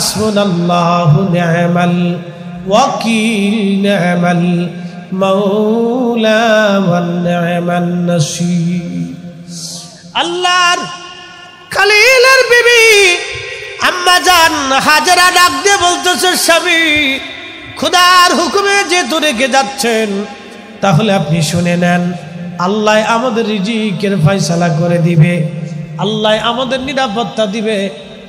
হাসবুনাল্লাহু নি'মাল ওয়াকিল নি'মাল মাওলা ওয়া নি'মান নাসীর। আল্লাহর খলিলের বিবি আম্মা জান হাজেরা ডাক দিয়ে বলতেছে, স্বামী খোদার হুকুমে যেহেতু রেখে যাচ্ছেন, তাহলে আপনি শুনে নেন, আল্লাহ আমাদের রিজিকের ফয়সালা করে দিবে, আল্লাহ আমাদের নিরাপত্তা দিবে,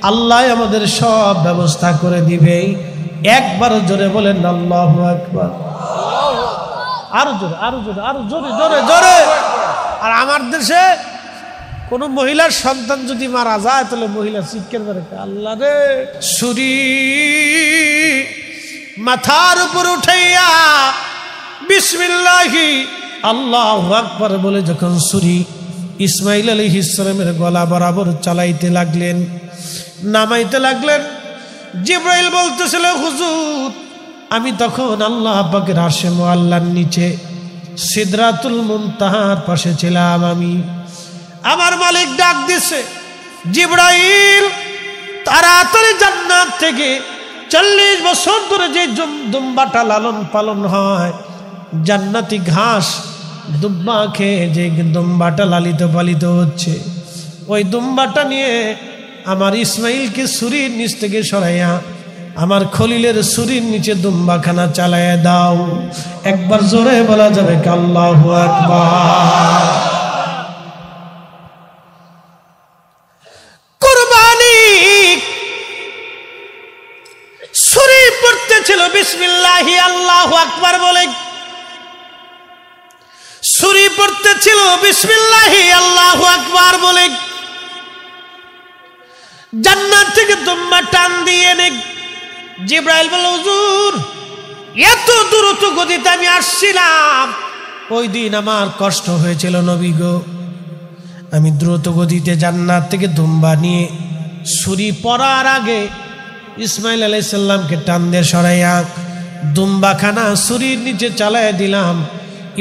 আল্লাহ আমাদের সব ব্যবস্থা করে দিবে। একবার জোরে বলেন আল্লাহু আকবার। আরো জোরে, আরো জোরে, আরো জোরে, জোরে জোরে। আর আমার দেশে কোন মহিলার সন্তান যদি মারা যায়, তাহলে মহিলা চিৎকার করে, আল্লাহ রে। ছুরি মাথার উপর উঠাইয়া বিসমিল্লাহি আল্লাহু আকবার বলে যখন ছুরি ইসমাইল আলাইহিস সালামের গলা বরাবর চালাইতে লাগলেন, নামাইতে লাগলেন, জিবরাইল বলতেছিল, হুজুর আমি তখন আল্লাহ পাকের আরশে মুআল্লার নিচে সিদরাতুল মুনতাহার পাশে ছিলাম। আমার মালিক ডাক দিছে, জিবরাইল তাড়াতাড়ি জান্নাত থেকে 40 বছর ধরে যে দুম্বাটা লালন পালন হয়, জান্নাতি ঘাস দুম্বা খেয়ে যে দুম্বাটা লালিত পালিত হচ্ছে, ওই দুম্বাটা নিয়ে আমার ইসমাইলকে ছুরির নিচ থেকে সরাইয়া আমার খলিলের ছুরির নিচে দুম্বাখানা চালাইয়া দাও। একবার জোরে বলা যাবে কি আল্লাহু আকবার। কুরবানি ছুরি পড়তেছিল বিসমিল্লাহি আল্লাহু আকবার বলে, ছুরি পড়তেছিল বিসমিল্লাহি আল্লাহু আকবার বলে। জান্নাত থেকে দুম্বা টান দিয়ে নেক। জিবরাইল বলল, হুজুর এত দ্রুত গতিতে আমি আসছিলাম, ওই দিন আমার কষ্ট হয়েছিল নবী গো। আমি দ্রুত গতিতে জান্নাত থেকে দুম্বা নিয়ে ছুরি পড়ার আগে ইসমাইল আলাইহিস সালামকে টান দিয়ে সরাইয়া দুম্বাখানা ছুরির নিচে চালাইয়া দিলাম।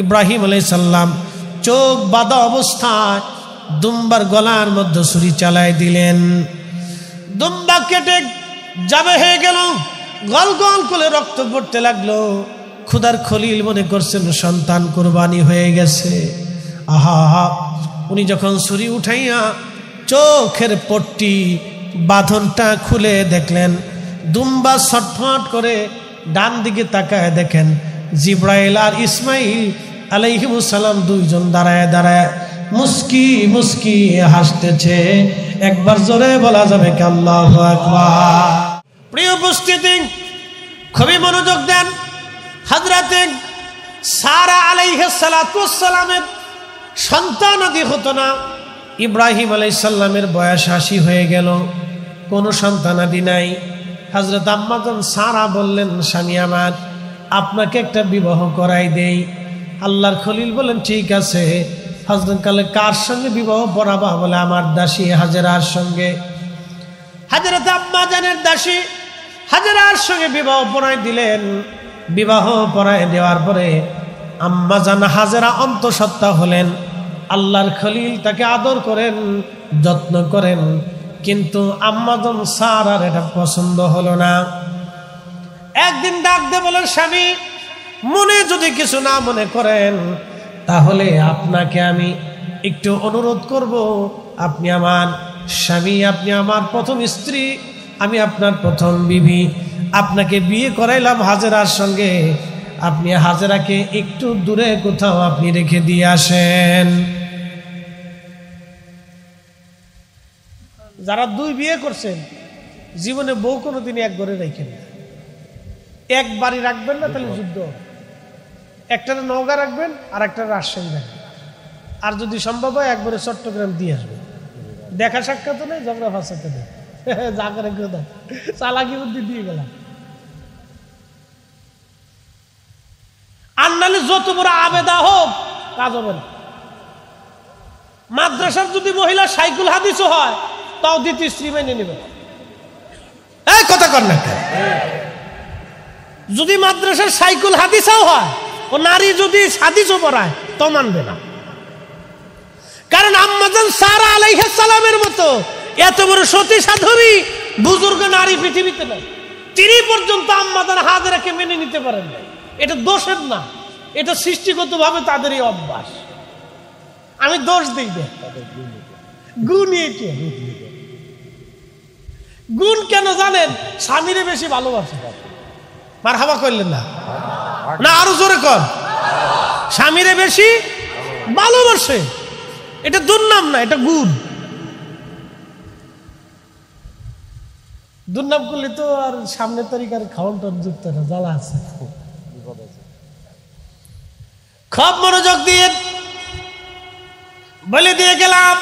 ইব্রাহিম আলাইহিস সালাম চোখ বাঁধা অবস্থায় দুম্বার গলার মধ্যে ছুরি চালাই দিলেন। দুম্বা কেটে যাবে হয়ে গেল, গল গল করে রক্ত পড়তে লাগলো। খুদার খলিল মনে করছেন সন্তান কুরবানি হয়ে গেছে। আহা, উনি যখন ছুরি উঠাইয়া চোখের পট্টি বাঁধনটা খুলে দেখলেন, দুম্বা ছটফট করে ডান দিকে তাকায় দেখেন জিবরাইল আর ইসমাইল আলাইহিমুস সালাম দুইজন দাঁড়ায় দাঁড়ায় মুস্কি মুস্কি হাসতেছে। একবার জোরে বলা যাবে কি আল্লাহু আকবার। প্রিয় উপস্থিতি, খুবই মনোযোগ দেন। হযরতে সারা আলাইহিস সালাতু ওয়াস সালামের সন্তান আদি হতো না। ইব্রাহিম আলাইহিস সালামের বয়স 80 হয়ে গেল, কোনো সন্তান আদি নাই। হযরত আম্মা জান সারা বললেন, স্বামী আমার, আপনাকে একটা বিবাহ করাই দেই। আল্লাহর খলিল বলেন, ঠিক আছে। হযরত কালে কার সঙ্গে বিবাহ পড়াবা? বলে আমার দাসী হাজেরার সঙ্গে। হযরত আম্মা জানের দাসী হাজেরার সঙ্গে বিবাহ পড়াই দিলেন। বিবাহ পড়াই দেওয়ার পরে আম্মা জান হাজেরা অন্তঃসত্ত্বা হলেন। আল্লাহর খলিল তাকে আদর করেন, যত্ন করেন, কিন্তু আম্মা জান সারার এটা পছন্দ হলো না। একদিন ডাক দিয়ে বলেন, স্বামী মনে যদি কিছু না মনে করেন, তাহলে আপনাকে আমি একটু অনুরোধ করব। আপনি আমার স্বামী, আপনি আমার প্রথম স্ত্রী, আমি আপনার প্রথম বিবি। আপনাকে বিয়ে করাইলাম হাজেরার সঙ্গে, আপনি হাজেরাকে একটু দূরে কোথাও আপনি রেখে দিয়ে আসেন। যারা দুই বিয়ে করছেন, জীবনে বউ কোনোদিনই এক ঘরে রাখেন না। এক বাড়ি রাখবেন না, তাহলে যুদ্ধ। একটা নওগাঁ রাখবেন আর একটা রাজশাহী রাখবেন, আর যদি সম্ভব হয় একবারে চট্টগ্রাম দিয়ে আসবেন। দেখা সাক্ষাৎ নেই, ঝগড়া ফাঁসাতে নেই, যা করে কেউ দেয়, চালাকি বুদ্ধি দিয়ে গেলাম। আর নাহলে যত বড় আবেদা হোক, কাজ হবে না। মাদ্রাসার যদি মহিলা সাইকুল হাদিসও হয়, তাও দ্বিতীয় স্ত্রী মেনে নেবে। এই কথা কর না, যদি মাদ্রাসার সাইকুল হাদিসও হয়, ও নারী যদি হাদিসও পড়ায়, তো মানবে না। কারণ আম্মা জান সারা আলাইহিস সালামের মতো এত বড় সতী সাধবী বুজুর্গ নারী পৃথিবীতে নাই, তিনি পর্যন্ত আম্মাদান হাজেরাকে মেনে নিতে পারেন না। এটা দোষের না, এটা সৃষ্টিগতভাবে তাদেরই অভ্যাস। আমি দোষ দিই না, গুণ। গুণ কেন জানেন? স্বামীরে বেশি ভালোবাসে। মারহাবা করলেন না? না আরো জোরে কর। স্বামীরে বেশি ভালোবাসে, এটা দুর্নাম না, এটা গুণ। দুর্নাম করলে তো আর সামনের তারিখের খাওয়ান যুক্ত না, জ্বালা আছে। খুব মনোযোগ দিয়ে বলে দিয়ে গেলাম,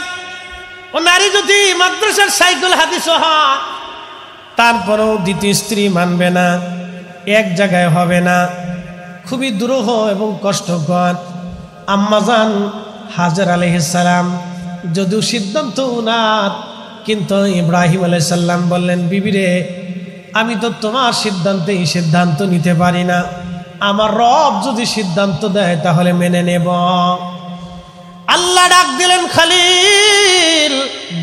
ও নারী যদি মাদ্রাসার সাইকেল হাদিস হয়, তারপরেও দ্বিতীয় স্ত্রী মানবে না, এক জায়গায় হবে না, খুবই দুরূহ এবং কষ্টকর। আম্মাজান হাজর আলাইহিস সালাম যদিও সিদ্ধান্ত উনার, কিন্তু ইব্রাহিম আলাইহিস সালাম বললেন, বিবিরে আমি তো তোমার সিদ্ধান্তে এই সিদ্ধান্ত নিতে পারি না, আমার রব যদি সিদ্ধান্ত দেয় তাহলে মেনে নেব। আল্লাহ ডাক দিলেন, খলিল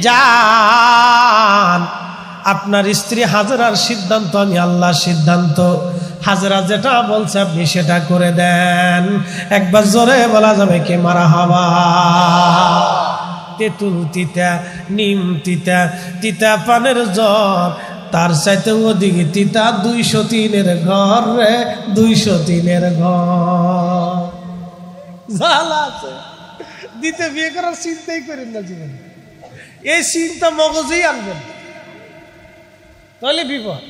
যান, আপনার স্ত্রী হাজরার সিদ্ধান্ত আমি আল্লাহর সিদ্ধান্ত, হাজরা যেটা বলছে আপনি সেটা করে দেন। একবার জোরে বলা যাবে কে মারহাবা? তেঁতুল তিতা, নিম তিতা, তিতা পানের জ্বর, তার চাইতে ওদিকে তিতা 203-এর ঘর রে, 203-এর ঘর। জ্বালা আছে, দিতে বিয়ে করার চিন্তাই করেন না জীবনে, এই চিন্তা মগজেই আনবেন, তাহলে বিপদ।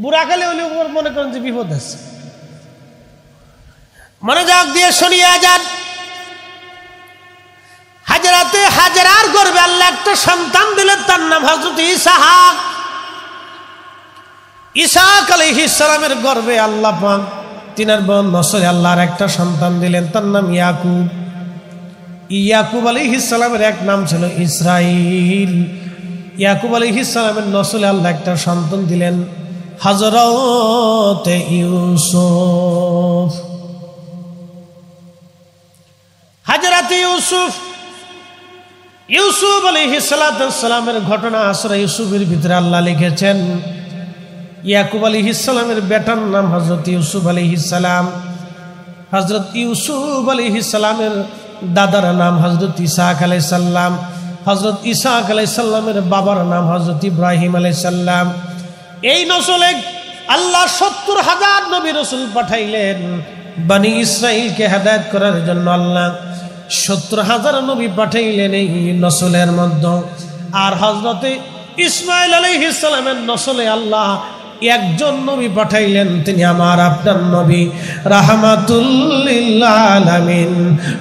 বুড়াকালে হলে মনে করেন যে বিপদ আছে। মনোযোগ দিয়ে শুনিয়া যান। হাজরাতে হাজরার গর্ভে আল্লাহ একটা সন্তান দিলেন, তার নাম হযরত ইসহাক। ইসহাক আলাইহিস সালামের গর্ভে আল্লাহ পাক তিনার বোন নসলে আল্লাহর একটা সন্তান দিলেন, তার নাম ইয়াকুব। ইয়াকুব আলাইহিস সালামের এক নাম ছিল ইসরাইল। ইয়াকুব আলাইহিস সালামের নসলে আল্লাহ একটা সন্তান দিলেন হযরত ইউসুফ। হযরত ইউসুফ আলাইহিস সালামের ঘটনা সূরা ইউসুফের ভিতরে আল্লাহ লিখেছেন। ইয়াকুব আলাইহিস সালামের বেটার নাম হযরত ইউসুফ আলাইহিস সালাম। হযরত ইউসুফ আলাইহিস সালামের দাদার নাম হযরত ইসহাক আলাইহিস সালাম। হযরত ইসহাক আলাইহিস সালামের বাবার নাম হযরত ইব্রাহিম আলাইহিস সালাম। এই নসলে আল্লাহ 70,000 নবী রাসূল পাঠাইলেন বনি ইসরাইলকে হেদায়েত করার জন্য। আল্লাহ 70,000 নবী পাঠাইলেন এই নসলের মধ্যে। আর হযরতে ইসমাঈল আলাইহিস সালামের নসলে আল্লাহ একজন নবী পাঠাইলেন, তিনি আমার আপনার নবী রাহমাতুল লিল আলামিন।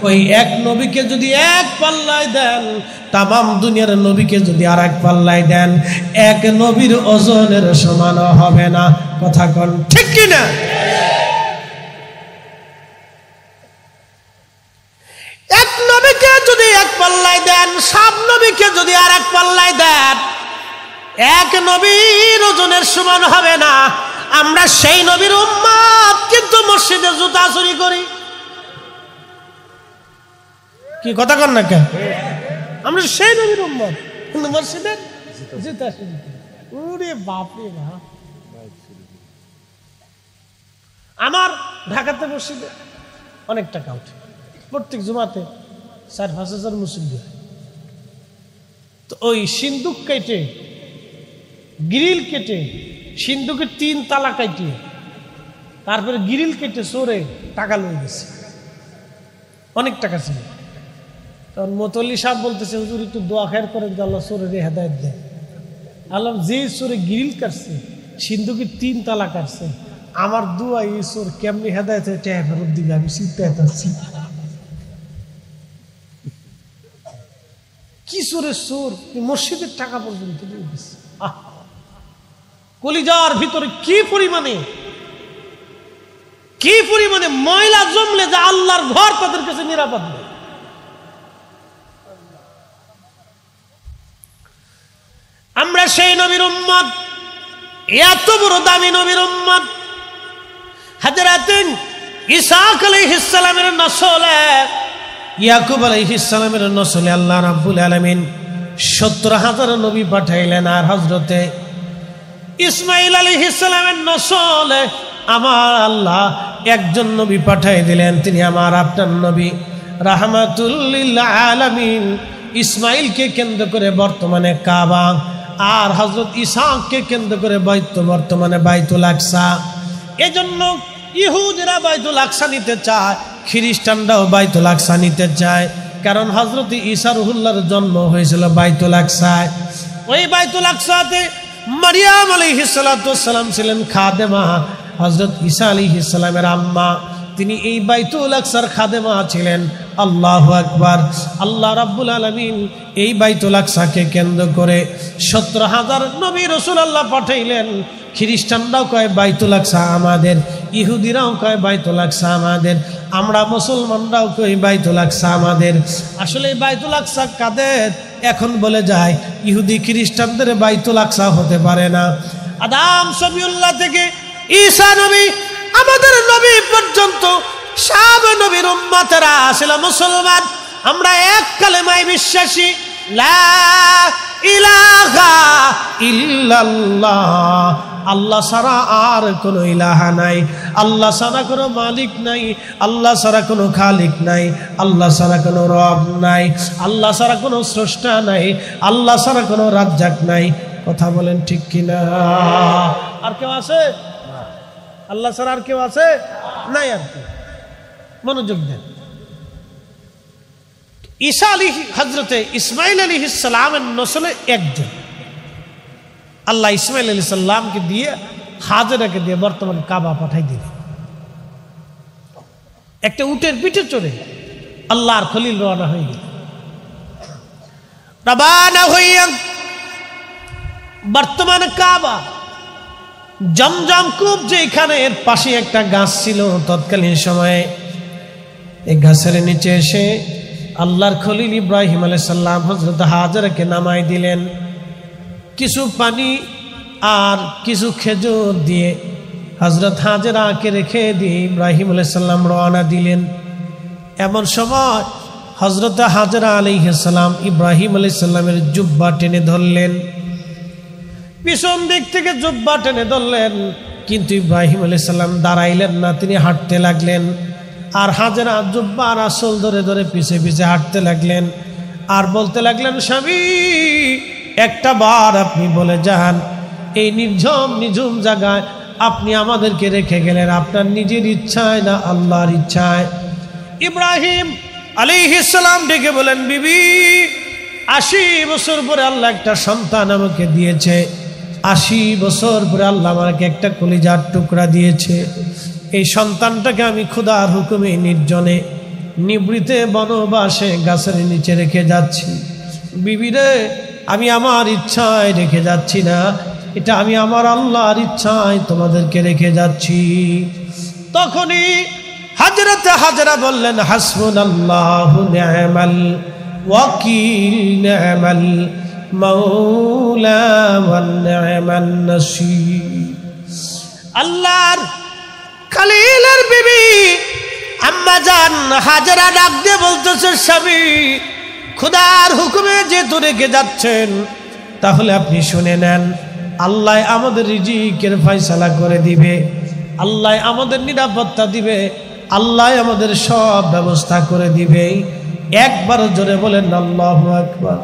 ওই এক নবীকে যদি এক পাল্লায় দেন, তামাম দুনিয়ার নবীকে যদি আর এক পাল্লায় দেন, এক নবীর ওজনের সমান হবে না। কথা কোন ঠিক কিনা? এক নবীকে যদি এক পাল্লায় দেন, সব নবীকে যদি আর এক পাল্লায় দেন, এক নবীর ওজনের সমান হবে না। আমরা সেই নবীর উম্মত, কিন্তু মসজিদে জুতা চুরি করি। কি কথা কন না কেন? আমরা সেই নবীর উম্মত, কিন্তু মসজিদে জুতা চুরি করি। ওরে বাপ রে বাপ! আমার ঢাকাতে মসজিদে অনেক টাকা উঠে, প্রত্যেক জুমাতে 4-5 হাজার মুসল্লি হয়। তো ওই সিন্দুক কেটে, গ্রিল কেটে, সিন্ধুকের 3 তালা কাটিয়ে তারপরে গ্রিল কেটে চোরে টাকা লয়ে গেছে, অনেক টাকা ছিল। তখন মোতল্লি সাহেব বলতেছে, হুজুর একটু দোয়া খেয়ার করেন যে আল্লাহ চোরের হেদায়েত দেয়। আল্লাহ যে চোরে গ্রিল কাটছে, সিন্ধুকের 3 তালা কাটছে, আমার দোয়া এই চোর কেমনি হেদায়েত হয়ে টাকা ফেরত দিবে, আমি চিন্তায় আছি। কি চোরের চোর, মসজিদের টাকা পর্যন্ত দিয়ে দিচ্ছে। কলিজার ভিতরে কি পরিমাণে ময়লা জমলে যে আল্লাহর ঘর তাদের কাছে নিরাপদ নেই। আমরা সেই নবীর উম্মত, এত বড় দামি নবীর উম্মত। হযরত ইসহাক আলাইহিস সালামের নসলে, ইয়াকুব আলাইহিস সালামের নসলে আল্লাহ রাব্বুল আলামিন 70,000 নবী পাঠাইলেন। আর হযরতে ইসমাইল আলাইহিস সালামের নসলে আমার আল্লাহ একজন নবী পাঠিয়ে দিলেন, তিনি আমার আপনার নবী রাহমাতুল লিল আলামিন। ইসমাইলকে কেন্দ্র করে বর্তমানে কাবা, আর হযরত ইসাককে কেন্দ্র করে বর্তমানে বাইতুল আকসা। এজন্য ইহুদিরা বাইতুল আকসা নিতে চায়, খ্রিস্টানরাও বাইতুল আকসা নিতে চায়, কারণ হযরত ঈসা রুহুল্লাহর জন্ম হয়েছিল বাইতুল আকসায়। ওই বাইতুল আকসাতে মারিয়াম আলাইহিস সালাতু ওয়াস সালাম ছিলেন খাদেমা, হযরত ঈসা আলাইহিস সালামের আম্মা, তিনি এই বাইতুল আকসার খাদেমা ছিলেন। আল্লাহু আকবার। আল্লাহ রাব্বুল আলামিন এই বাইতুল আকসাকে কেন্দ্র করে 17,000 নবী রাসূল আল্লাহ পাঠাইলেন। খ্রিস্টানরাও কয় বাইতুল আকসা আমাদের, ইহুদিরাও কয় বাইতুল আকসা আমাদের, আমরা মুসলমানরাও কই বাইতুল আকসা আমাদের। আসলে বাইতুল আকসা কাদের? এখন বলে যায় ইহুদি খ্রিস্টানদের বাইতুল আকসা হতে পারে না। আদম সফিউল্লাহ থেকে ঈসা নবী আমাদের নবী পর্যন্ত সব নবীর উম্মতেরা আসলে মুসলমান। আমরা এক কালেমায় বিশ্বাসী, লা ইলাহা ইল্লাল্লাহ, আল্লাহ ছাড়া আর কোনো ইলাহা নাই, আল্লাহ ছাড়া কোনো মালিক নাই, আল্লাহ ছাড়া কোনো খালিক নাই, আল্লাহ ছাড়া কোনো রব নাই, আল্লাহ ছাড়া কোনো স্রষ্টা নাই, আল্লাহ ছাড়া কোনো রাজ্জাক নাই। কথা বলেন ঠিক কিনা? আর কেউ আছে? আল্লাহ ছাড়া আর কেউ আছে? নাই। আর কি? মনোযোগ দেন। ঈসা হযরতে ইসমাইল আলাইহিস সালামের নসলে একজন আল্লাহ ইসমাইল আলাইহিস সালামকে দিয়ে হাজেরাকে দিয়ে বর্তমান কাবা পাঠাই দিলেন। একটা উটের পিঠে চড়ে আল্লাহর খলিল রওনা হয়ে গেল। রওনা হইয়া বর্তমানে কাবা জমজম কূপ, যেখানে এর পাশে একটা গাছ ছিল তৎকালীন সময়ে, এই গাছের নিচে এসে আল্লাহর খলিল ইব্রাহিম আলাইহিস সালাম হযরত হাজেরাকে নামাই দিলেন। কিছু পানি আর কিছু খেজুর দিয়ে হযরত হাজেরাকে রেখে দিয়ে ইব্রাহিম আলাইহিস সালাম রওনা দিলেন। এমন সময় হযরত হাজেরা আলাইহিস সালাম ইব্রাহিম আলাইহিস সালামের জুব্বা টেনে ধরলেন, পিছন দিক থেকে জুব্বা টেনে ধরলেন, কিন্তু ইব্রাহিম আলাইহিস সালাম দাঁড়াইলেন না, তিনি হাঁটতে লাগলেন। আর হাজেরা জুব্বা আর আসল ধরে ধরে পিছে পিছে হাঁটতে লাগলেন, আর বলতে লাগলেন, স্বামী একটা বার আপনি বলে যান, এই নিঝুম জায়গায় আপনি আমাদেরকে রেখে গেলেন আপনার নিজের ইচ্ছায় না আল্লাহর ইচ্ছায়? ইব্রাহিম আলাইহিস সালাম ডেকে বলেন, বিবি 80 বছর পরে আল্লাহ একটা সন্তান আমাকে দিয়েছে, 80 বছর পরে আল্লাহ আমাকে একটা কলিজার টুকরা দিয়েছে। এই সন্তানটাকে আমি খোদার হুকুমে নির্জনে নিবৃতে বনবাসে গাছের নিচে রেখে যাচ্ছি। বিবিরে, আমি আমার ইচ্ছায় রেখে যাচ্ছি না, এটা আমি আমার আল্লাহর ইচ্ছায় তোমাদেরকে রেখে যাচ্ছি। তখনই হযরত হাজেরা বললেন, হাসবুনাল্লাহু নি'মাল ওয়াকিল, নি'মাল মাওলা ওয়া নি'মান নাসীর। আল্লাহর খলিলের বিবি আম্মা জান হাজেরা ডাক দিয়ে বলতেছে, স্বামী খোদার হুকুমে যেহেতু রেখে যাচ্ছেন, তাহলে আপনি শুনে নেন, আল্লাহ আমাদের রিজিকের ফয়সালা করে দিবে, আল্লাহ আমাদের নিরাপত্তা দিবে, আল্লাহ আমাদের সব ব্যবস্থা করে দিবে। একবার জোরে বলেন আল্লাহু আকবার।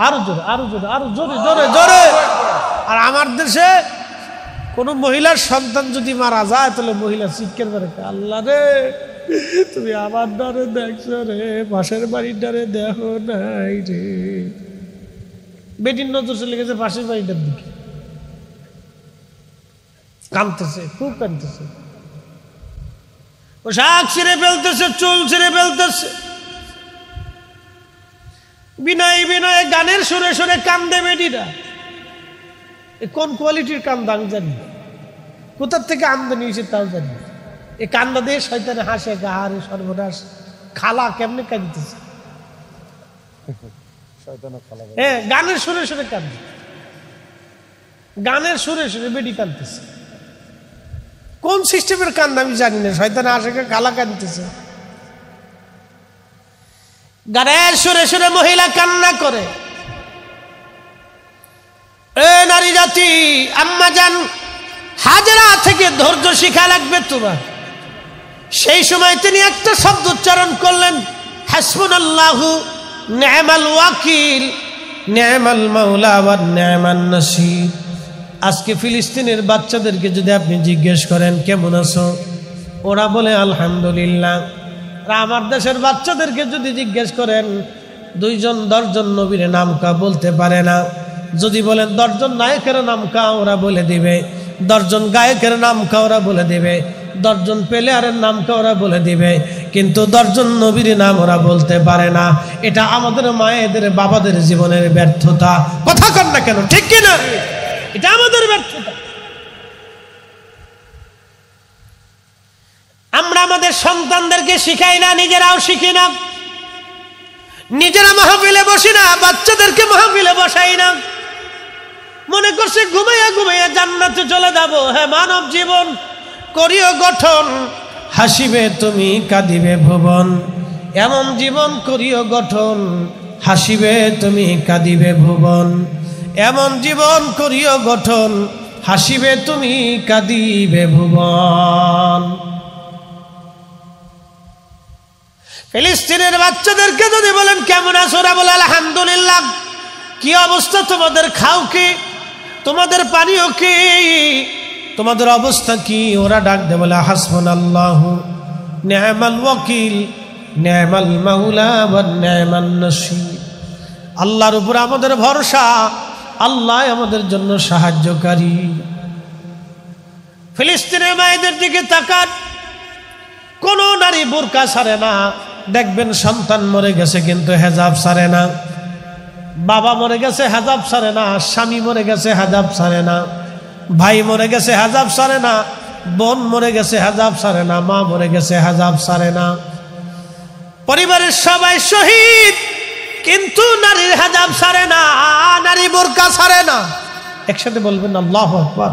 আরো জোরে, আরো জোরে, আরো জোরে, জোরে জোরে। আর আমার দেশে কোন মহিলার সন্তান যদি মারা যায়, তাহলে মহিলা চিৎকার করে, আল্লাহ রে তুমি আমার ডারে দেখছো রে, পাশের বাড়ির ডারে দেখো নাই রে। বেটির নজর চলে গেছে পাশের বাড়িটার দিকে, কাঁদতেছে, খুব কাঁদতেছে, পোশাক ছিঁড়ে ফেলতেছে, চুল ছিঁড়ে ফেলতেছে, বিনয় বিনয়ে গানের সুরে সুরে কান্দে বেটিরা। কোন কোয়ালিটির কান্দা আমি জানি, কোথার থেকে আমদানি হয়েছে তাও জানি। এই কান্দা দিয়ে শয়তানে হাসে, গাহারে সর্বনাশ, খালা কেমনে কাঁদতেছে, গানের সুরে সুরে কান্দে, গানের সুরে সুরে বেটি কাঁদতেছে। কোন সিস্টেমের কান্দা আমি জানি না, শয়তানে হাসে, খালা কাঁদতেছে, গানের সুরে সুরে মহিলা কান্না করে। এ নারী জাতি, আম্মা জান হাজরা থেকে ধৈর্য শিখা লাগবে তোমার। সেই সময় তিনি একটা শব্দ উচ্চারণ করলেন, হাসবুনাল্লাহু নি'মাল ওয়াকিল নি'মাল মাওলা ওয়া নি'মান নাসির। আজকে ফিলিস্তিনের বাচ্চাদেরকে যদি আপনি জিজ্ঞেস করেন কেমন আছো, ওরা বলে আলহামদুলিল্লাহ। আর আমার দেশের বাচ্চাদেরকে যদি জিজ্ঞেস করেন 2 জন 10 জন নবীর নাম কা বলতে পারে না। যদি বলেন 10 জন নায়কের নাম কা, ওরা বলে দিবে। 10 জন গায়কের নাম কা, ওরা বলে দিবে। 10 জন প্লেয়ারের নাম কা, ওরা বলে দিবে। কিন্তু 10 জন নবীর নাম ওরা বলতে পারে না। এটা আমাদের মায়েদের বাবাদের জীবনের ব্যর্থতা। কথা কন না কেন, ঠিক কিনা? এটা আমাদের ব্যর্থতা। আমরা আমাদের সন্তানদেরকে শিখাই না, নিজেরাও শিখি না। নিজেরা মাহফিলে বসি না, বাচ্চাদেরকে মাহফিলে বসাই না। মনে করছে ঘুমাইয়া ঘুমাইয়া জান্নাতে চলে যাব। হ্যাঁ, মানব জীবন করিও গঠন, হাসিবে তুমি কাঁদিবে ভুবন। এমন জীবন করিও গঠন, হাসিবে তুমি কাঁদিবে ভুবন। এমন জীবন করিও গঠন, হাসিবে তুমি কাঁদিবে ভুবন। ফিলিস্তিনের বাচ্চাদেরকে যদি বলেন কেমন আছো, ওরা বলে আলহামদুলিল্লাহ। কি অবস্থা তোমাদের? খাও কি? তোমাদের পানীয় কি? তোমাদের অবস্থা কি? ওরা ডাক দে বলে হাসবুনাল্লাহু নি'মাল ওয়াকিল নি'মাল মাওলা ওয়া নি'মান নাসির। আল্লাহর উপর আমাদের ভরসা, আল্লাহ আমাদের জন্য সাহায্যকারী। ফিলিস্তিনের মায়েদের দিকে তাকান, কোন নারী বোরকা ছাড়ে না। দেখবেন সন্তান মরে গেছে কিন্তু হেজাব ছাড়ে না, বাবা মরে গেছে হেজাব ছাড়ে না, স্বামী মরে গেছে হেজাব ছাড়ে না, ভাই মরে গেছে হেজাব ছাড়ে না, বোন মরে গেছে হেজাব ছাড়ে না, মা মরে গেছে হেজাব ছাড়ে না। পরিবারের সবাই শহীদ, কিন্তু নারীর হেজাব ছাড়ে না, নারী বোরকা ছাড়ে না। একসাথে বলবেন আল্লাহু আকবার।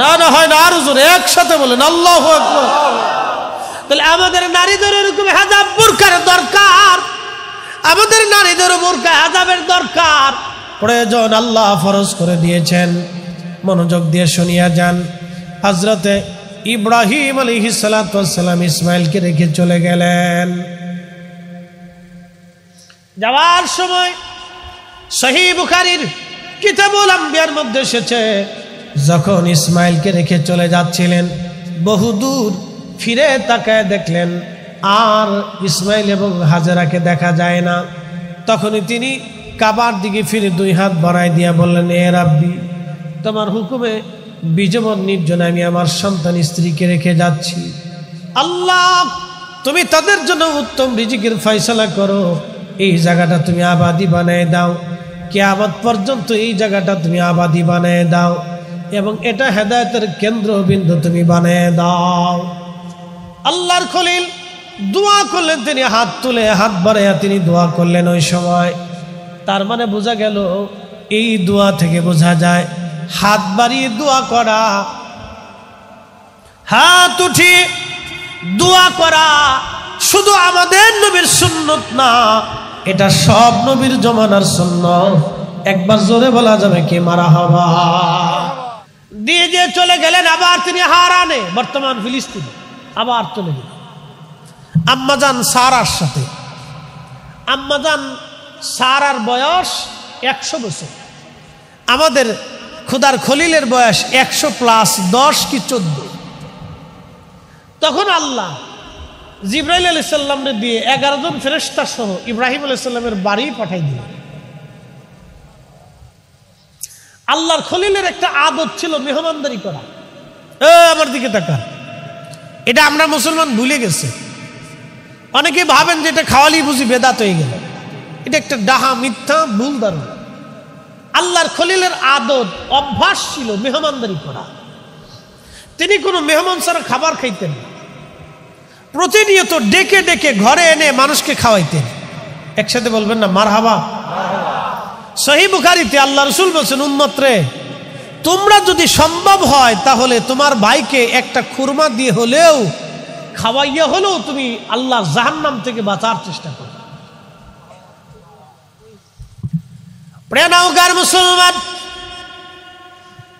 না না হয় না, আরো জোরে একসাথে বলেন আল্লাহু আকবার। তাহলে আমাদের নারীদের এরকম হেজাব বোরকার দরকার, আমাদের নারীদের বোরকা হেজাবের দরকার, প্রয়োজন। আল্লাহ ফরজ করে দিয়েছেন। মনোযোগ দিয়ে শুনিয়া যান। হযরতে ইব্রাহিম আলাইহিস সালাতু ওয়াস সালাম ইসমাইলকে রেখে চলে গেলেন। যাওয়ার সময় সহিহ বুখারীর কিতাবুল আম্বিয়ার মধ্যে এসেছে, যখন ইসমাইলকে রেখে চলে যাচ্ছিলেন বহুদূর ফিরে তাকায় দেখলেন আর ইসমাইল এবং হাজেরাকে দেখা যায় না। তখনই তিনি কাবার দিকে ফিরে 2 হাত বাড়ায় দিয়া বললেন, এ রাব্বি, তোমার হুকুমে বিজবন নির্জনে আমি আমার সন্তান স্ত্রীকে রেখে যাচ্ছি। আল্লাহ, তুমি তাদের জন্য উত্তম রিজিকের ফয়সালা করো। এই জায়গাটা তুমি আবাদি বানায় দাও, কিয়ামত পর্যন্ত এই জায়গাটা তুমি আবাদি বানায় দাও, এবং এটা হেদায়েতের কেন্দ্রবিন্দু তুমি বানায় দাও। আল্লাহর খলিল দোয়া করলেন, তিনি হাত তুলে হাত বাড়াইয়া তিনি দোয়া করলেন। ওই সময় তার মানে বোঝা গেল, এই দোয়া থেকে বোঝা যায় হাত বাড়িয়ে দোয়া করা, হাত উঠিয়ে দোয়া করা শুধু আমাদের নবীর সুন্নত না, এটা সব নবীর জমানার সুন্নত। একবার জোরে বলা যাবে কি মারহাবা। দিয়ে যে চলে গেলেন, আবার তিনি হারানে বর্তমান ফিলিস্তিনে আবার চলে গেলেন আম্মাজান সারার সাথে। আম্মাজান সারার বয়স 100 বছর, আমাদের খুদার খলিলের বয়স 100+ 10 কি 14। তখন আল্লাহ জিবরাইল আলাইহিস সালামকে দিয়ে 11 জন ফেরেশতা সহ ইব্রাহিম আলাইহিস সালামের বাড়ি পাঠাই দিলেন। আল্লাহর খলিলের একটা আদত ছিল মেহমানদারি করা। আমার দিকে তাকান, এটা আমরা মুসলমান ভুলে গেছে। অনেকে ভাবেন যে এটা খাওয়ালি বুঝি বেদাত হয়ে গেল। এটা একটা ডাহা, মিথ্যা, ভুল ধারণা। আল্লাহর খলিলের আদত, অভ্যাস ছিল মেহমানদারি করা। তিনি কোনো মেহমান ছাড়া খাবার খাইতেন না, প্রতিনিয়ত ডেকে ডেকে ঘরে এনে মানুষকে খাওয়াইতেন। একসাথে বলবেন না মারহাবা। সহিহ বুখারীতে আল্লাহ রাসূল বলেছেন, উম্মত রে, তোমরা যদি সম্ভব হয় তাহলে তোমার ভাইকে একটা খুরমা দিয়ে হলেও খাওয়াইয়া হলেও তুমি আল্লাহ জাহান্নাম থেকে বাঁচার চেষ্টা করো। প্রিয় নওগাঁর মুসলমান,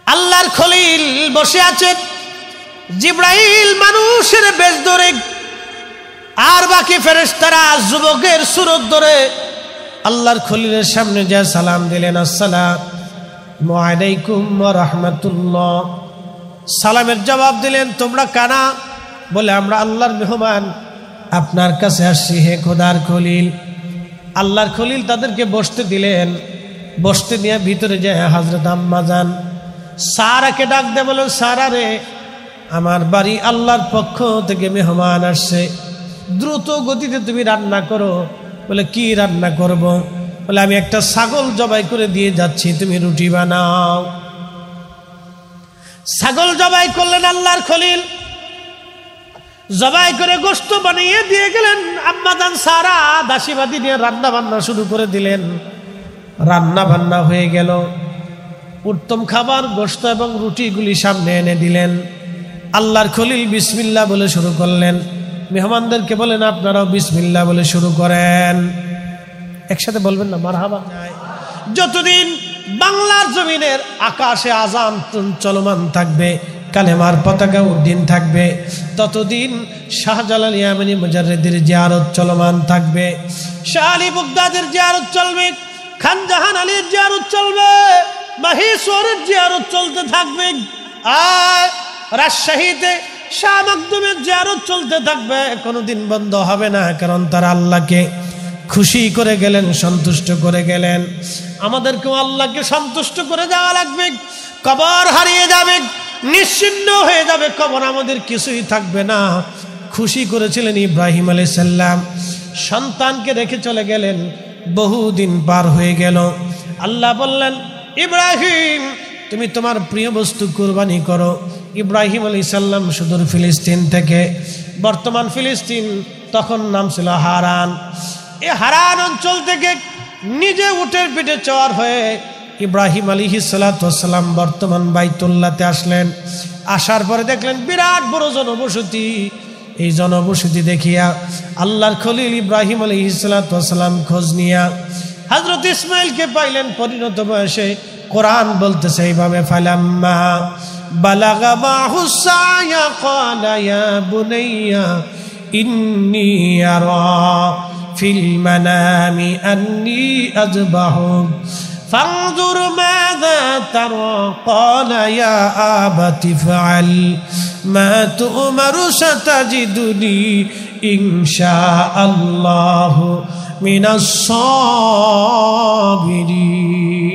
আল্লাহর খলিল বসে আছেন, জিব্রাইল মানুষের বেশ ধরে, আর বাকি ফেরেশতারা যুবকের সুরত ধরে আল্লাহর খলিলের সামনে যা সালাম দিলেন, আসসালামু আলাইকুম ওয়া রাহমাতুল্লাহ। সালামের জবাব দিলেন, তোমরা কানা? বলে, আমরা আল্লাহর মেহমান, আপনার কাছে আসছি হে খোদার খলিল। আল্লাহর খলিল তাদেরকে বসতে দিলেন। বসতে নিয়ে ভিতরে যায় হযরত আম্মা জান সারাকে ডাক দিয়ে বলেন, সারা রে, আমার বাড়ি আল্লাহর পক্ষ থেকে মেহমান আসছে, দ্রুত গতিতে তুমি রান্না করো। বলে, কি রান্না করব? বলে, আমি একটা ছাগল জবাই করে দিয়ে যাচ্ছি, তুমি রুটি বানাও। ছাগল জবাই করলেন আল্লাহর খলিল, জবাই করে গোশত বানিয়ে দিয়ে গেলেন। আম্মা জান সারা দাসীবাদী নিয়ে রান্না বান্না শুরু করে দিলেন। রান্না বান্না হয়ে গেল, উত্তম খাবার গোশত এবং রুটিগুলি সামনে এনে দিলেন। আল্লাহর খলিল বিসমিল্লাহ বলে শুরু করলেন। মেহমানদেরকে বলেন, আপনারাও বিসমিল্লাহ বলে শুরু করেন। একসাথে বলবেন না মারহাবা? যতদিন বাংলার জমিনের আকাশে আযান চলমান থাকবে, কালেমার পতাকা উড্ডীন থাকবে, ততদিন শাহজালাল ইয়ামানি মুজাররিদের জিয়ারত চলমান থাকবে, শাহ আলী বুগদাদের জিয়ারত চলবে, খান জাহান আলীর জিয়ারত চলবে, মাহেশ্বরের জিয়ারত চলতে থাকবে। আর রাজশাহীতে শাহ মাকদুমের জিয়ারত চলতে থাকবে, কোনোদিন বন্ধ হবে না, কারণ তারা আল্লাহকে খুশি করে গেলেন, সন্তুষ্ট করে গেলেন। আমাদেরকেও আল্লাহকে সন্তুষ্ট করে যাওয়া লাগবে। কবর হারিয়ে যাবে, নিশ্চিহ্ন হয়ে যাবে, কবর আমাদের কিছুই থাকবে না। খুশি করেছিলেন ইব্রাহিম আলাইহিস সালাম, সন্তানকে রেখে চলে গেলেন। বহুদিন পার হয়ে গেল। আল্লাহ বললেন, ইব্রাহিম, তুমি তোমার প্রিয় বস্তু কুরবানি করো। ইব্রাহিম আলাইহিস সালাম সুদূর ফিলিস্তিন থেকে, বর্তমান ফিলিস্তিন, তখন নাম ছিল হারান, এই হারান অঞ্চল থেকে নিজে উটের পিঠে চড় হয়ে ইব্রাহিম আলাইহিস সালাম বর্তমান বাইতুল্লাহতে আসলেন। আসার পরে দেখলেন বিরাট বড় জনবসতি। এই জনবসতি দেখিয়া আল্লাহর খলিল ইব্রাহিম আলাইহিস সালাম খোঁজ নিয়া হযরত ইসমাইলকে পাইলেন পরিণত বয়সে। কোরআন বলতেছে এইভাবে, ফালাম্মা বালাগা মাহুস সায়া ক্বালা ইয়া বুনাইয়া ইন্নী আরা ফিল মানামি আন্নী আযবাহুক ফানজুর মাযা তারা ক্বালা ইয়া আবাতি ফাআল মা তু'মারু সাতাজিদুনি ইনশাআল্লাহু মিনাস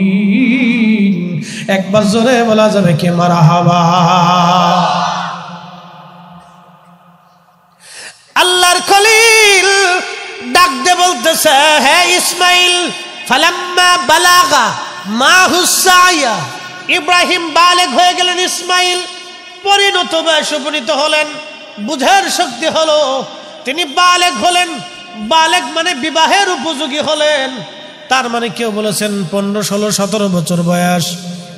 সাবিরিন। একবার জোরে বলা যাবে কি মারহাবা? আল্লাহর খলিল ডাক দে বলতেছে, হে ইসমাইল, ফালাম্মা বালাগা মাহুস সায়া, ইব্রাহিম বালেগ হয়ে গেলেন। ইসমাইল পরিণত বয়সে উপনীত হলেন, বুঝার শক্তি হলো, তিনি বালেগ হলেন। বালেগ মানে বিবাহের উপযোগী হলেন। তার মানে কেউ বলেছেন 15, 16, 17 বছর বয়স,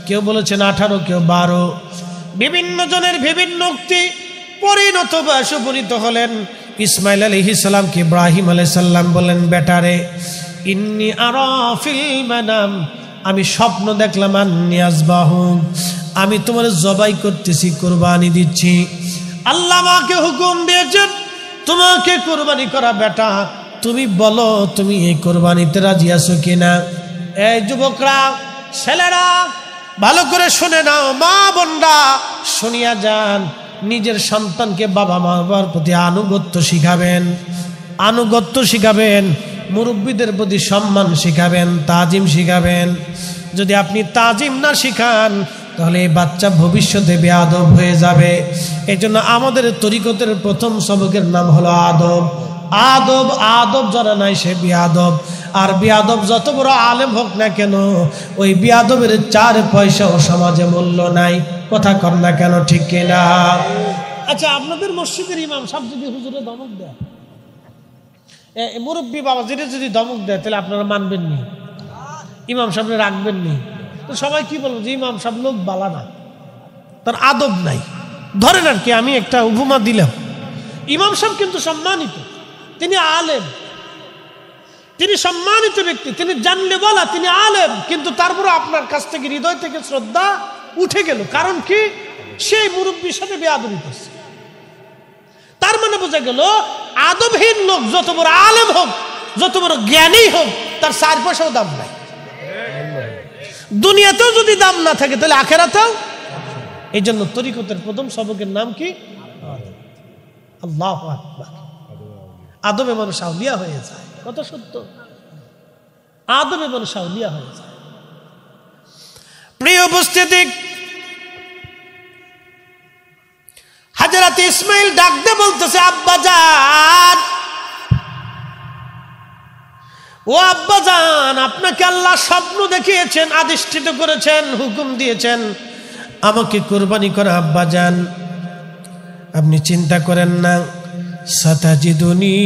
কেউ বলেছেন 18, কেউ 12, বিভিন্ন জনের বিভিন্ন উক্তি। পরিণত বয়সে উপনীত হলেন। ইসমাইল আলাইহিস সালামকে ইব্রাহিম আলাইহিস সালাম বললেন, বেটারে, ইন্নী আরা ফিল মানাম, আমি স্বপ্ন দেখলাম, আন্নী আযবাহু, আমি তোমার জবাই করতেছি, কুরবানি দিচ্ছি। আল্লাহ আমাকে হুকুম দিয়েছেন তোমাকে কুরবানি করা। বেটা, তুমি বলো, তুমি এই কুরবানিতে রাজি আছো কিনা? এই যুবকরা, ছেলেরা, ভালো করে শুনে নাও, মা বোনরা শুনিয়া যান। নিজের সন্তানকে বাবা মার প্রতি আনুগত্য শিখাবেন, আনুগত্য শিখাবেন, মুরব্বীদের প্রতি সম্মান শিখাবেন, তাজিম শিখাবেন। যদি আপনি তাজিম না শিখান, তাহলে এই বাচ্চা ভবিষ্যতে বেয়াদব হয়ে যাবে। এই জন্য আমাদের তরিকতের প্রথম সবকের নাম হলো আদব। আদব, আদব যারা নাই সে বিয়াদব। আর বিয়াদব যত বড় আলেম হোক না কেন, ওই বিয়াদবের 4 পয়সাও সমাজে মূল্য নাই। কথা কর না কেন, ঠিক কিনা? আচ্ছা, আপনাদের মসজিদের ইমাম সাহেব যদি হুজুরে ধমক দেয়, মুরব্বী বাবা যদি ধমক দেয়, তাহলে আপনারা মানবেন নি? ইমাম সাহেব রাখবেন নি? তো সবাই কি বলবো যে ইমাম সাহেব লোক বালা না, তার আদব নাই। ধরেন আর কি, আমি একটা উপমা দিলাম। ইমাম সাহেব কিন্তু সম্মানিত, তিনি আলেম, তিনি সম্মানিত ব্যক্তি, তিনি জানলে বলা, তিনি আলেম, কিন্তু তারপরে আপনার কাছ থেকে হৃদয় থেকে শ্রদ্ধা উঠে গেল। কারণ কি? সেই মুরব্বীর সাথে বেয়াদবি করছে। তার মানে বোঝা গেল আদবহীন লোক যত বড় আলেম হোক, যত বড় জ্ঞানী হোক, তার 4 পয়সাও দাম নাই। দুনিয়াতেও যদি দাম না থাকে তাহলে আখেরাতেও। এই জন্য তরিকতের প্রথম সবকের নাম কি? আল্লাহু আকবার। আদবে মানুষ আউলিয়া হয়ে যায়। কত সত্য, আদবে মানুষ আউলিয়া হয়ে যায়। প্রিয় উপস্থিতি, হযরত ইসমাইল ডাকতে বলতেছে, আব্বাজান, ও আব্বাজান, আপনাকে আল্লাহ স্বপ্ন দেখিয়েছেন, আদিষ্ঠিত করেছেন, হুকুম দিয়েছেন আমাকে কুরবানি করা। আব্বাজান, আপনি চিন্তা করেন না, সাতাজিদুনি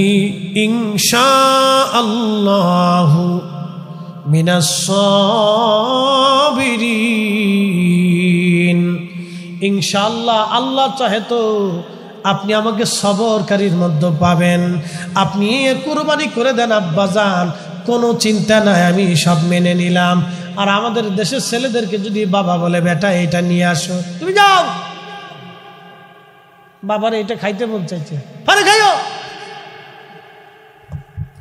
ইনশাআল্লাহু মিনাস সাবিরিন। ইনশাআল্লাহ, আল্লাহ চাহে তো আপনি আমাকে সবরকারীর মধ্যে পাবেন। আপনি কুরবানি করে দেন আব্বাজান, কোনো চিন্তা নাই, আমি সব মেনে নিলাম। আর আমাদের দেশের ছেলেদেরকে যদি বাবা বলে, বেটা এটা নিয়ে আসো, তুমি যাও, বাবার এটা খাইতে মন চাইছে, আরে খাইও,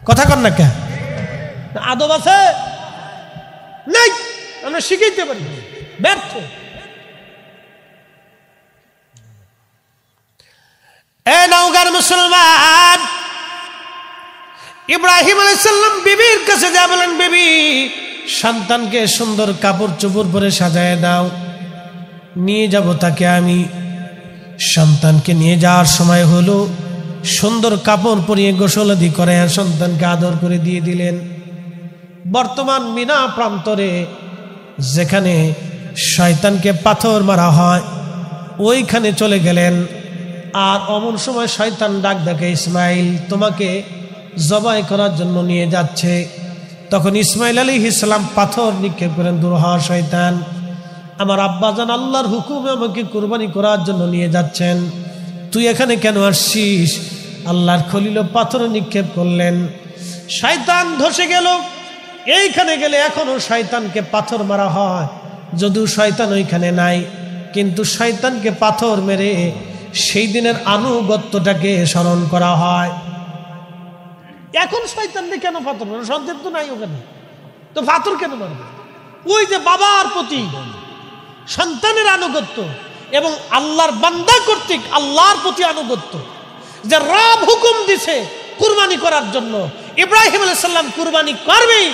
কথা কর না কে? আদব আছে নাই? আমরা শিখাইতে পারি, ব্যর্থ। এ নওগাঁর মুসলমান, ইব্রাহিম আলাইহিস সালাম বিবির কাছে যা বলেন, বিবি, সন্তানকে সুন্দর কাপড় চোপড় পরে সাজায় দাও, নিয়ে যাব তাকে আমি। সন্তানকে নিয়ে যাওয়ার সময় হলো, সুন্দর কাপড় পরিয়ে গোসলাদি করে সন্তানকে আদর করে দিয়ে দিলেন। বর্তমান মিনা প্রান্তরে যেখানে শয়তানকে পাথর মারা হয়, ওইখানে চলে গেলেন। আর অমন সময় শয়তান ডাক দেখে, ইসমাইল তোমাকে জবাই করার জন্য নিয়ে যাচ্ছে। তখন ইসমাইল আলাইহিস সালাম পাথর নিক্ষেপ করেন, দূর হ শয়তান, আমার আব্বাজান আল্লাহর হুকুমে আমাকে কুরবানি করার জন্য নিয়ে যাচ্ছেন, তুই এখানে কেন আসছিস? আল্লাহর খলিল পাথর নিক্ষেপ করলেন, শয়তান ধসে গেল। এইখানে গেলে এখনো শয়তানকে পাথর মারা হয়, যদিও শয়তান ওইখানে নাই, কিন্তু শয়তানকে পাথর মেরে সেই দিনের আনুগত্যটাকে স্মরণ করা হয়। এখন শয়তানকে কেন পাথর মারে? সন্দেহ তো নাই ওখানে, তো পাথর কেন মারবে? ওই যে বাবার প্রতি সন্তানের আনুগত্য এবং আল্লাহর বান্দা কর্তৃক আল্লাহর প্রতি আনুগত্য, যে রব হুকুম দিছে কুরবানি করার জন্য, ইব্রাহিম আলাইহিস সালাম কুরবানি করবেই।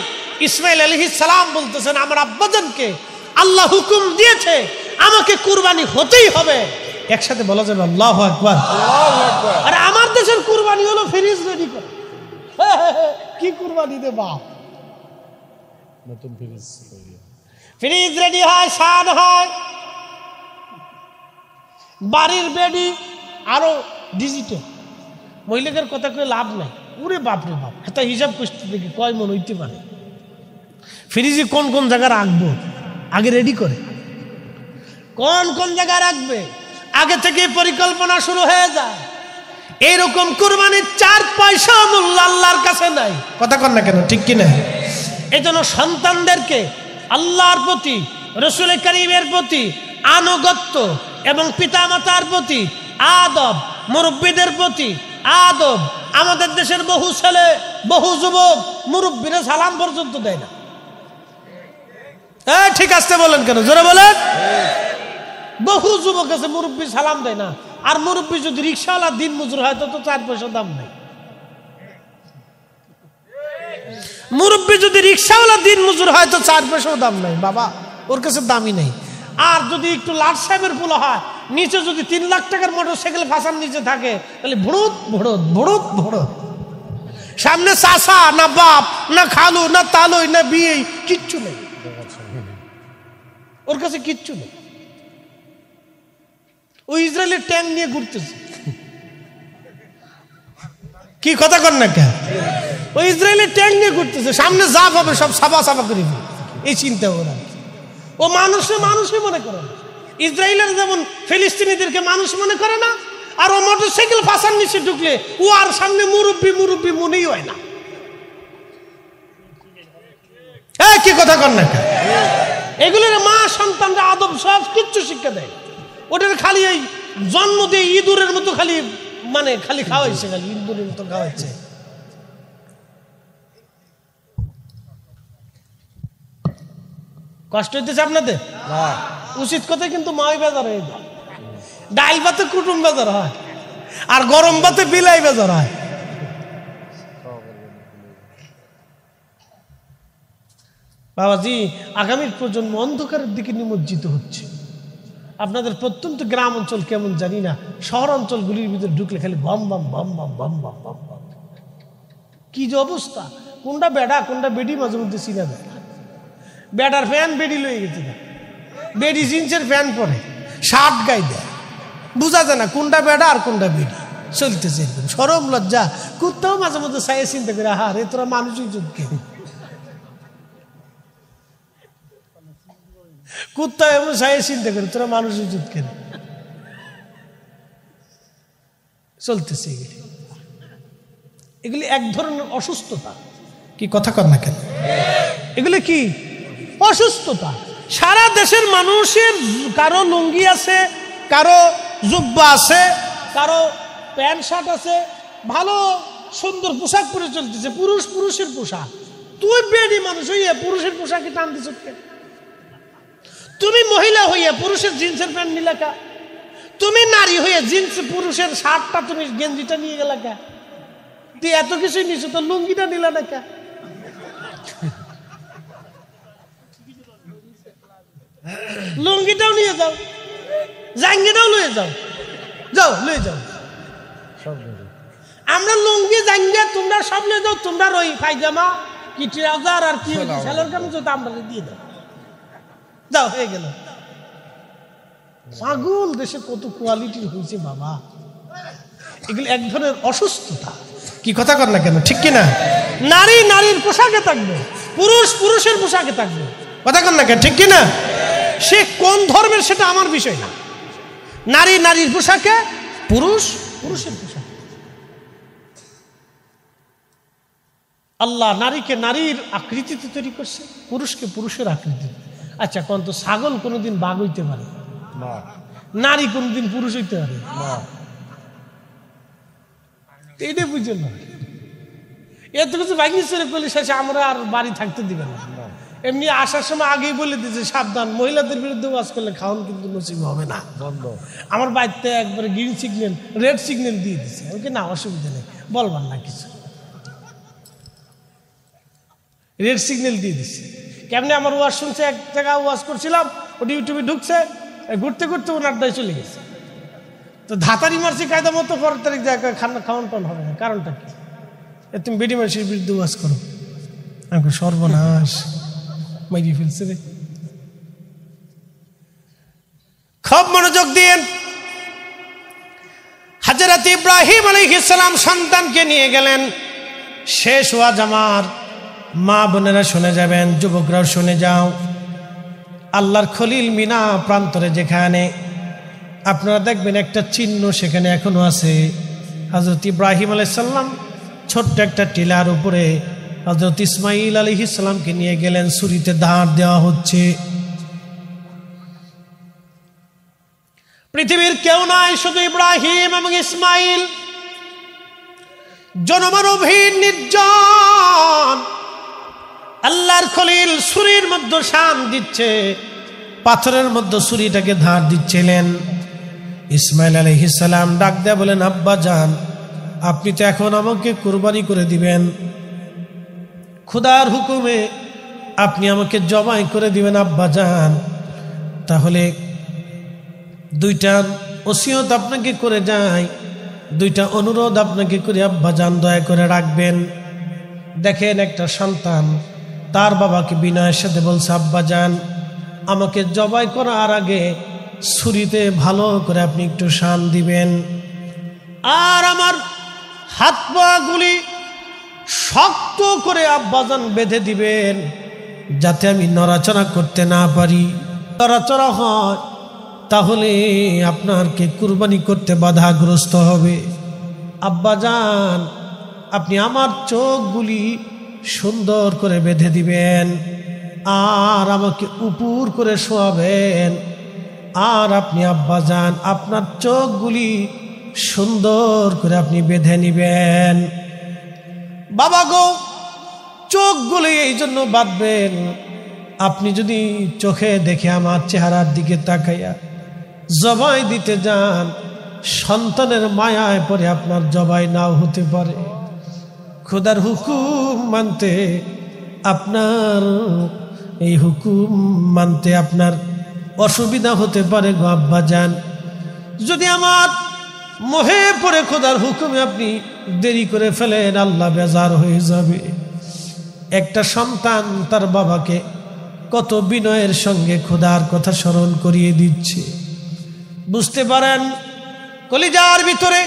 ইসমাইল আলাইহিস সালাম বলতেছেন, আমার আব্বাজানকে আল্লাহ হুকুম দিয়েছে, আমাকে কুরবানি হতেই হবে। একসাথে বলা যাবে আল্লাহু আকবার, আল্লাহু আকবার। আর আমার দেশের কুরবানি হলো ফ্রিজ রেডি করে। কি কুরবানি দে বাপ, নতুন ফ্রিজ রেডি হয়, শান হয়, বাড়ির বেডি আরো ডিজিটাল। মহিলাদের কথা কয়ে লাভ নাই, ওরে বাপরে বাপ, একটা হিসাব করতে দেখি কয় মন হইতে পারে। ফ্রিজে কোন কোন জায়গায় রাখবো আগে রেডি করে, কোন কোন জায়গায় রাখবে আগে থেকে পরিকল্পনা শুরু হয়ে যায়। এইরকম কুরবানির 4 পয়সা মূল্য আল্লাহর কাছে নাই, কথা কন না কেন, ঠিক কিনা? এই জন্য সন্তানদেরকে আল্লাহর প্রতি, রাসূল কারীমের প্রতি আনুগত্য এবং পিতামাতার প্রতি আদব, মুরব্বীদের প্রতি আদব। আমাদের দেশের বহু ছেলে, বহু যুবক মুরব্বীরা সালাম পর্যন্ত দেয় না। ঠিক আসতে বলেন কেন, জোরে বলেন। বহু যুবক আছে মুরব্বী সালাম দেয় না। আর মুরব্বী যদি রিক্সাওয়ালা দিন মজুর হয় তো 4 পয়সা দাম নাই। মুরব্বী যদি রিক্সাওয়ালা দিন মজুর হয় তো 4 পয়সাও দাম নাই বাবা, ওর কাছে দামই নেই। আর যদি একটু লাট সাহেবের পোলা হয়, নিচে যদি 3 লাখ টাকার মোটরসাইকেল ফাঁসার নিচে থাকে, তাহলে ভুড়ুত ভুড়ুত ভুড়ুত ভুড়ুত। সামনে চাচা না বাপ না খালু না তালুই না বিয়ে, কিচ্ছু নেই ওর কাছে, কিচ্ছু নেই। ওই ইসরায়েলের ট্যাঙ্ক নিয়ে ঘুরতেছে, কি কথা কর না কে? ওই ইসরায়েলের ট্যাঙ্ক নিয়ে ঘুরতেছে, সামনে যা পাবে সব সাবা সাবা করে এই চিন্তা ওরা। ও মানুষে মনে করে না। ইসরায়েলের যেমন ফিলিস্তিনিদেরকে মানুষ মনে করে না, আর ও মোটরসাইকেল ফাঁসার নিচে ঢুকলে ও আর সামনে মুরব্বী মনেই হয় না। কি কথা কর না কে? এগুলোর মা সন্তানরা আদব সব কিচ্ছু শিক্ষা দেয়। ওটার খালি এই জন্ম দিয়ে ইঁদুরের মতো খালি খালি খাওয়াইছে, খালি ইঁদুরের মতো খাওয়াইছে। কষ্ট হইতেছে আপনাদের? উচিত কথা কিন্তু মাই বেজার হয়ে যায়। ডাল ভাতে কুটুম বেজার হয়, আর গরম ভাতে বিলাই বেজার হয়। বাবাজি, আগামীর প্রজন্ম অন্ধকারের দিকে নিমজ্জিত হচ্ছে। আপনাদের প্রত্যন্ত গ্রাম অঞ্চল কেমন জানি না, শহর অঞ্চলগুলির ভিতরে ঢুকলে খালি বম বম বম বম বম বম বম বম। কি যে অবস্থা! কোনটা বেড়া কোনটা বেডি মাঝে মধ্যে চিনা যায় না। বেডার ফ্যান বেডি লয়ে গেছে না, বেডি জিন্সের ফ্যান পরে, শার্ট গায়ে দেয়, বোঝা যায় না কোনটা বেড়া আর কোনটা বেডি। চলতেছে এরকম সরম লজ্জা। কুত্তাও মাঝে মধ্যে চাইয়ে চিন্তা করে, হা রে তোরা মানুষই যুদ্ধে, কুত্তা এমন চাইয়ে চিন্তা করে তোরা মানুষই যুদ্ধ কেন। চলতেছে এগুলি এক ধরনের অসুস্থতা। কি কথা কর না কেন? এগুলি কি অসুস্থতা? সারা দেশের মানুষের কারো লুঙ্গি আছে, কারো জুব্বা আছে, কারো প্যান্ট শার্ট আছে, ভালো সুন্দর পোশাক পরে চলতেছে, পুরুষের পোশাক। তুই বেডি মানুষ হইয়া পুরুষের পোশাকে টান দিছ কেন? তুমি মহিলা হইয়া পুরুষের জিন্সের প্যান্ট নিলে কা? তুমি নারী হইয়া জিন্স পুরুষের শার্টটা তুমি গেঞ্জিটা নিয়ে গেলে কা? তুই এত কিছুই নিছো, তো লুঙ্গিটা নিলে না কা? লুঙ্গিটাও নিয়ে যাও, জাঙ্গিটাও লয়ে যাও, যাও লয়ে যাও। আমরা লুঙ্গি জাঙ্গিয়া তোমরা সব লয়ে যাও। তোমরা ওই পায়জামা কি ট্রাউজার আর কি সেলোর কামিজ আমরা দিয়ে দাও, যাও হয়ে গেল। পাগল দেশে কত কোয়ালিটির হয়েছে বাবা। এগুলো এক ধরনের অসুস্থতা। কি কথা কর না কেন? ঠিক কিনা? নারী নারীর পোশাকে থাকবে, পুরুষ পুরুষের পোশাকে থাকবে। কথা কর না কেন? ঠিক কিনা? সে কোন ধর্মের সেটা আমার বিষয় না। নারী নারীর পোশাকে, পুরুষ পুরুষের পোশাকে। আল্লাহ নারীকে নারীর আকৃতিতে তৈরি করছে, পুরুষকে পুরুষের আকৃতিতে। আচ্ছা কোন তো ছাগল কোনোদিন বাঘ হইতে পারে না, নারী কোনোদিন পুরুষ হইতে পারে না? এইটা বুঝলেন না? এত কিছু বাকি চলে করলে শেষে আমরা আর বাড়ি থাকতে দিবে না। এমনি আসার সময় আগেই বলে দিয়েছে সাবধান, মহিলাদের বিরুদ্ধে ওয়াজ করলে খাওয়ান কিন্তু নসিব হবে না। আমার বাড়িতে একবারে গ্রিন সিগন্যাল রেড সিগন্যাল দিয়ে দিচ্ছে। ওকে না, অসুবিধা নেই, বলবার না কিছু, রেড সিগন্যাল দিয়ে দিচ্ছে। কেমনি আমার ওয়াজ শুনছে, এক জায়গায় ওয়াজ করছিলাম, ওটা ইউটিউবে ঢুকছে, ঘুরতে ঘুরতে ওনার দায় চলে গেছে। তো ধাতারি মারছি কায়দা মতো, 4 তারিখ জায়গায় খাওয়ান টান হবে না। কারণটা কি? তুমি বেডি মানুষের বিরুদ্ধে ওয়াজ করো। আমাকে সর্বনাশ মাইরি ফেলছে রে। খুব মনোযোগ দিন। হযরত ইব্রাহিম আলাইহিস সালাম সন্তানকে নিয়ে গেলেন। শেষ ওয়াজ আমার মা বোনেরা শুনে যাবেন, যুবকরাও শুনে যাও। আল্লাহর খলিল মিনা প্রান্তরে যেখানে আপনারা দেখবেন একটা চিহ্ন সেখানে এখনো আছে। হযরত ইব্রাহিম আলাইহিস সালাম ছোট্ট একটা টিলার উপরে হযরত ইসমাইল আলাইহিস সালামকে নিয়ে গেলেন। ছুরিতে ধার দেওয়া হচ্ছে। পৃথিবীর কেউ নাই, শুধু ইব্রাহিম এবং ইসমাইল। জনমানবহীন নির্জন আল্লাহর খলিল ছুরির মধ্যে শান দিচ্ছে, পাথরের মধ্যে ছুরিটাকে ধার দিচ্ছিলেন। ইসমাইল আলাইহিস সালাম ডাক দেয়া বলেন, আব্বা জান, আপনি তো এখন আমাকে কুরবানি করে দিবেন, খোদার হুকুমে আপনি আমাকে জবাই করে দিবেন আব্বা জান। তাহলে 2টা ওসিয়ত আপনাকে করে যাই, 2টা অনুরোধ আপনাকে করে আব্বা জান দয়া করে রাখবেন। দেখেন একটা সন্তান তার বাবাকে বিনয়ের সাথে বলছে, আব্বা জান আমাকে জবাই করার আগে ছুরিতে ভালো করে আপনি একটু শান দিবেন, আর আমার হাত পা গুলি শক্ত করে আব্বাজান বেঁধে দিবেন, যাতে আমি নড়াচড়া করতে না পারি। নড়াচড়া হয় তাহলে আপনারকে কুরবানি করতে বাধাগ্রস্ত হবে। আব্বাজান আপনি আমার চোখগুলি সুন্দর করে বেঁধে দিবেন, আর আমাকে উপর করে শোয়াবেন, আর আপনি আব্বাজান আপনার চোখগুলি সুন্দর করে আপনি বেঁধে নিবেন। বাবা গো, চোখগুলি এই জন্য বাঁধবেন, আপনি যদি চোখে দেখে আমার চেহারার দিকে তাকাইয়া জবাই দিতে যান, সন্তানের মায়ায় পড়ে আপনার জবাই নাও হতে পারে। খোদার হুকুম মানতে আপনার এই হুকুম মানতে আপনার অসুবিধা হতে পারে গো আব্বাজান। যদি আমার মোহে পড়ে খোদার হুকুমে আপনি দেরি করে ফেলেন, আল্লাহ বেজার হয়ে যাবে। একটা সন্তান তার বাবাকে কত বিনয়ের সঙ্গে খোদার কথা স্মরণ করিয়ে দিচ্ছে। বুঝতে পারেন কলিজার ভিতরে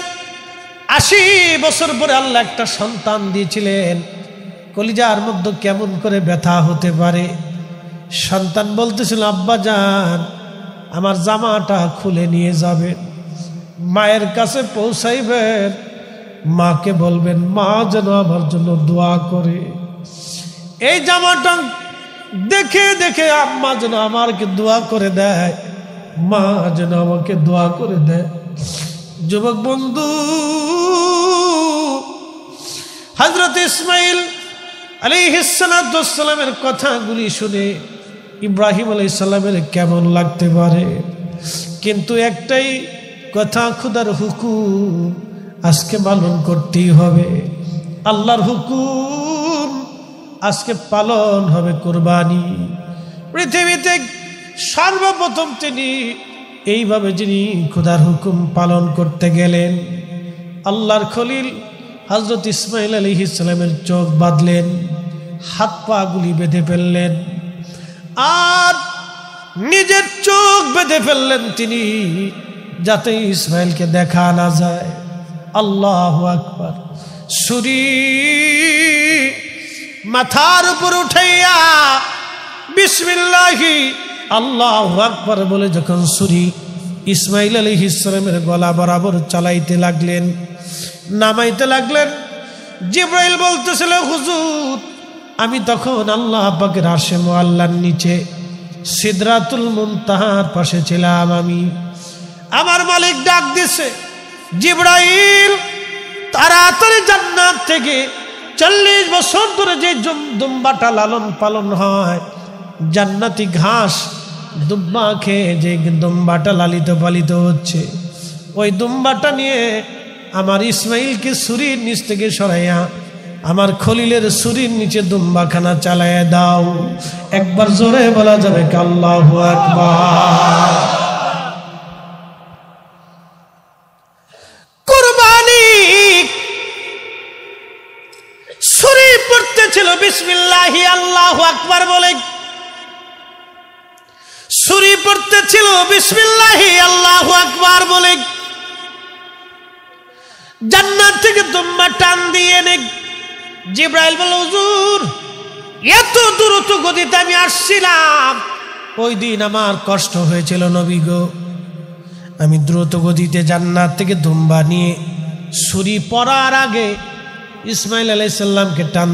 ৮০ বছর পরে আল্লাহ একটা সন্তান দিয়েছিলেন, কলিজার মধ্যে কেমন করে ব্যথা হতে পারে। সন্তান বলতেছিল, আব্বা যান আমার জামাটা খুলে নিয়ে যাবেন, মায়ের কাছে পৌঁছাইবেন, মাকে বলবেন মা যেন আমার জন্য দোয়া করে। এই জামাটা দেখে দেখে আম্মা যেন আমাকে দোয়া করে দেয়, মা যেন আমাকে দোয়া করে দেয়। যুবক বন্ধু, হযরত ইসমাঈল আলাইহিস সালামের কথাগুলি শুনে ইব্রাহিম আলাইহিস সালামের কেমন লাগতে পারে, কিন্তু একটাই কথা, খোদার হুকুম আজকে পালন করতেই হবে। আল্লাহর হুকুম আজকে পালন হবে। কুরবানি পৃথিবীতে সর্বপ্রথম তিনি এইভাবে যিনি খোদার হুকুম পালন করতে গেলেন, আল্লাহর খলিল হযরত ইসমাঈল আলাইহিস সালামের চোখ বাঁধলেন, হাত পা গুলি বেঁধে ফেললেন, আর নিজের চোখ বেঁধে ফেললেন তিনি, যাতে ইসমাঈলকে দেখা না যায়। আল্লাহু আকবার। ছুরি মাথার উপর উঠাইয়া বিসমিল্লাহি আল্লাহু আকবার বলে যখন ছুরি ইসমাঈল আলাইহিস সালামের গলা বরাবর চালাইতে লাগলেন, নামাইতে লাগলেন, জিবরাইল বলতেছিল, হুজুর আমি তখন আল্লাহ পাকের আরশে মুআল্লার নিচে সিদরাতুল মুনতাহার পাশে ছিলাম। আমার মালিক ডাক দিছে, জিবরাইল তাড়াতাড়ি জান্নাত থেকে 40 বছর ধরে যে দুম্বাটা লালন পালন হয়, জান্নাতি ঘাস দুম্বা খেয়ে যে দুম্বাটা লালিত পালিত হচ্ছে, ওই দুম্বাটা নিয়ে আমার ইসমাঈলকে ছুরির নিচ থেকে সরাইয়া আমার খলিলের ছুরির নিচে দুম্বাখানা চালাইয়া দাও। একবার জোরে বলা যাবে আল্লাহু আকবার। কুরবানি ছুরি পড়তেছিল বিসমিল্লাহি আল্লাহু আকবার বলে, ছুরি পড়তেছিল বিসমিল্লাহি আল্লাহু আকবার বলে। জান্নাত থেকে দুম্বা টান দিয়ে এনে জিবরাইল বলল, হুজুর এত দ্রুত গতিতে আমি আসছিলাম, ওই দিন আমার কষ্ট হয়েছিল নবী গো। আমি দ্রুত গতিতে জান্নাত থেকে দুম্বা নিয়ে ছুরি পড়ার আগে ইসমাঈল আলাইহিস সালামকে টান